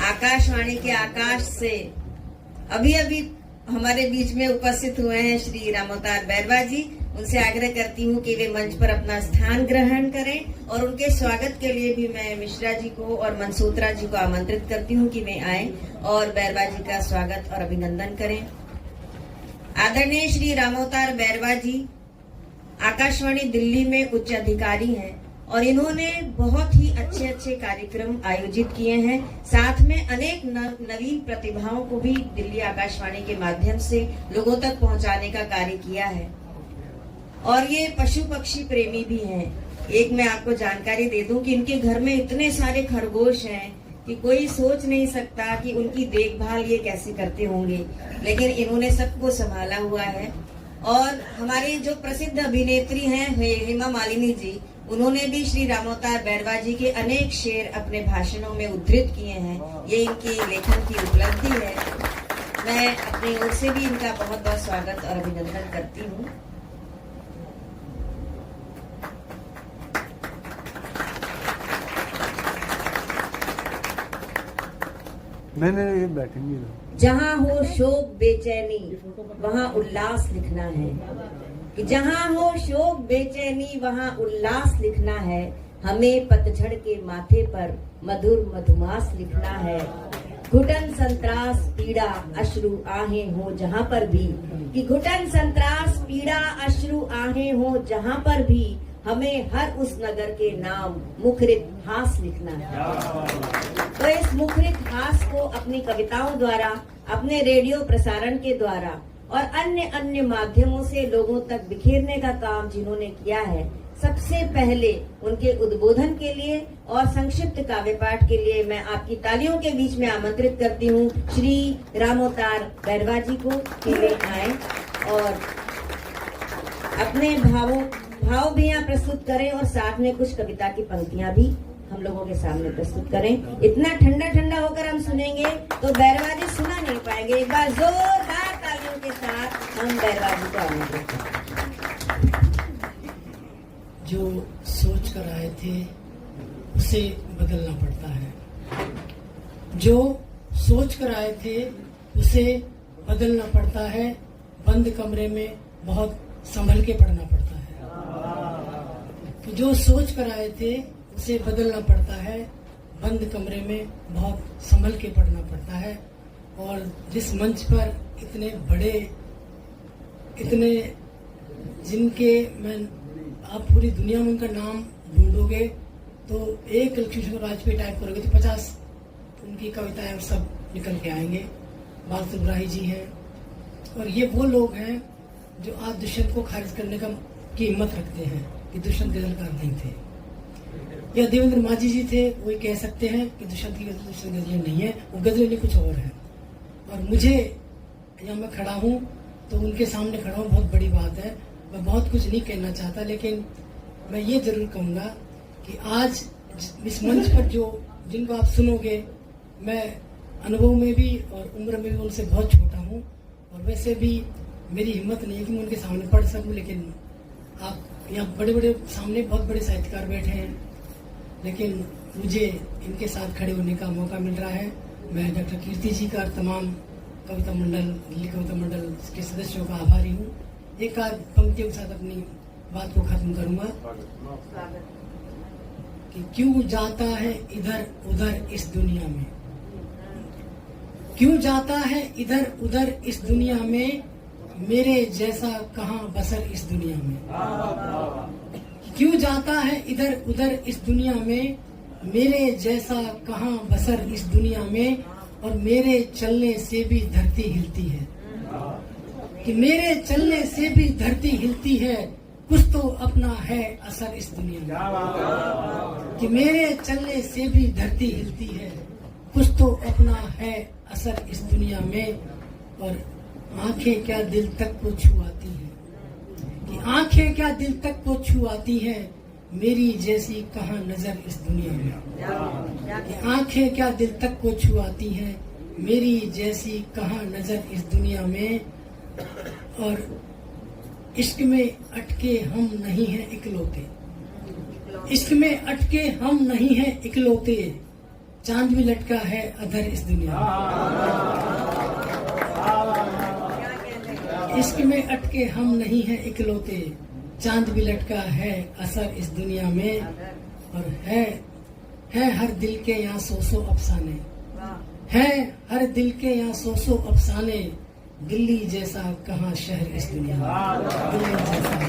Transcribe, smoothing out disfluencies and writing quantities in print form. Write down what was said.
आकाशवाणी के आकाश से अभी अभी हमारे बीच में उपस्थित हुए हैं श्री रामोतार बैरवा जी। उनसे आग्रह करती हूँ कि वे मंच पर अपना स्थान ग्रहण करें और उनके स्वागत के लिए भी मैं मिश्रा जी को और मनसूत्रा जी को आमंत्रित करती हूँ कि वे आए और बैरवा जी का स्वागत और अभिनंदन करें। आदरणीय श्री रामोतार बैरवा जी आकाशवाणी दिल्ली में उच्च अधिकारी हैं और इन्होंने बहुत ही अच्छे अच्छे कार्यक्रम आयोजित किए हैं। साथ में अनेक नवीन प्रतिभाओं को भी दिल्ली आकाशवाणी के माध्यम से लोगों तक पहुंचाने का कार्य किया है और ये पशु पक्षी प्रेमी भी हैं। एक मैं आपको जानकारी दे दूं कि इनके घर में इतने सारे खरगोश हैं कि कोई सोच नहीं सकता कि उनकी देखभाल ये कैसे करते होंगे, लेकिन इन्होंने सबको संभाला हुआ है। और हमारी जो प्रसिद्ध अभिनेत्री हैं हेमा मालिनी जी, उन्होंने भी श्री रामोतार बैरवा जी के अनेक शेर अपने भाषणों में उद्धृत किए हैं। ये इनकी लेखन की उपलब्धि है। मैं अपनी ओर से भी इनका बहुत बहुत स्वागत और अभिनंदन करती हूँ। नहीं ये बैठेंगे। जहाँ हो शोक बेचैनी वहाँ उल्लास लिखना है, कि जहाँ हो शोक बेचैनी वहाँ उल्लास लिखना है। हमें पतझड़ के माथे पर मधुर मधुमास लिखना है। घुटन संत्रास पीड़ा अश्रु आहें हो जहाँ पर भी, कि घुटन संत्रास पीड़ा अश्रु आहें हो जहाँ पर भी, हमें हर उस नगर के नाम मुखरित हास लिखना है। तो इस मुखरित हास को अपनी कविताओं द्वारा, अपने रेडियो प्रसारण के द्वारा और अन्य अन्य माध्यमों से लोगों तक बिखेरने का काम जिन्होंने किया है, सबसे पहले उनके उद्बोधन के लिए और संक्षिप्त काव्य पाठ के लिए मैं आपकी तालियों के बीच में आमंत्रित करती हूँ श्री रामोतार बैरवा जी को कि वे आए और अपने भाव भी यहाँ प्रस्तुत करें और साथ में कुछ कविता की पंक्तियां भी हम लोगों के सामने प्रस्तुत करें। इतना ठंडा ठंडा होकर हम सुनेंगे तो बैरवा जी सुना नहीं पाएंगे। एक बार जोरदार तालियों के साथ हम बैरवा जी को आमंत्रित करें। जो सोच कर आए थे उसे बदलना पड़ता है, जो सोच कर आए थे उसे बदलना पड़ता है। बंद कमरे में बहुत संभल के पढ़ना पड़ता है। तो जो सोच कर आए थे उसे बदलना पड़ता है। बंद कमरे में बहुत संभल के पढ़ना पड़ता है। और जिस मंच पर इतने बड़े, इतने जिनके मैं आप पूरी दुनिया में उनका नाम ढूंढोगे तो एक लक्ष्मी वाजपेयी टाइप करोगे तो 50 उनकी कविताएं सब निकल के आएंगे। बाल सुब्राही जी हैं और ये वो लोग हैं जो आज दुष्यंत को खारिज करने की हिम्मत रखते हैं कि दुष्यंत गजलकार नहीं थे। या देवेंद्र माझी जी थे, वो कह सकते हैं कि दुष्यंत की गजलें नहीं है, वो गजलें कुछ और है। और मुझे यहाँ मैं खड़ा हूँ तो उनके सामने खड़ा हूँ, बहुत बड़ी बात है। मैं बहुत कुछ नहीं कहना चाहता, लेकिन मैं ये जरूर कहूँगा कि आज इस मंच पर जिनको आप सुनोगे, मैं अनुभव में भी और उम्र में भी उनसे बहुत छोटा हूँ और वैसे भी मेरी हिम्मत नहीं है कि मैं उनके सामने पढ़ सकूं। लेकिन आप यहाँ बड़े बड़े सामने बहुत बड़े साहित्यकार बैठे हैं, लेकिन मुझे इनके साथ खड़े होने का मौका मिल रहा है। मैं डॉक्टर कीर्ति जी का तमाम कविता मंडल, दिल्ली कविता मंडल के सदस्यों का आभारी हूँ। एक आध पंक्तियों के साथ अपनी बात को खत्म करूंगा कि क्यों जाता है इधर उधर इस दुनिया में, क्यों जाता है इधर उधर इस दुनिया में, मेरे जैसा कहाँ बसर इस दुनिया में। क्यों जाता है इधर उधर इस दुनिया में, मेरे जैसा कहाँ बसर इस दुनिया में, और मेरे चलने से भी धरती हिलती है। कि मेरे चलने से भी धरती हिलती है, कुछ तो अपना है असर इस दुनिया में। कि मेरे चलने से भी धरती हिलती है, कुछ तो अपना है असर इस दुनिया में। और आंखें क्या दिल तक को छुआती हैं, कि आंखें क्या दिल तक को छुआती हैं, मेरी जैसी कहाँ नजर इस दुनिया में। कि आंखें क्या दिल तक को छुआती हैं, मेरी जैसी कहाँ नजर इस दुनिया में। और इश्क में अटके हम नहीं हैं इकलौते, इश्क में अटके हम नहीं हैं इकलौते, चांद भी लटका है अधर इस दुनिया में। इश्क में अटके हम नहीं हैं इकलौते, चांद भी लटका है असर इस दुनिया में। और है हर दिल के यहाँ सौ अफसाने, है हर दिल के यहाँ सौ अफसाने। दिल्ली जैसा कहाँ शहर इस दुनिया में, दिल्ली जैसा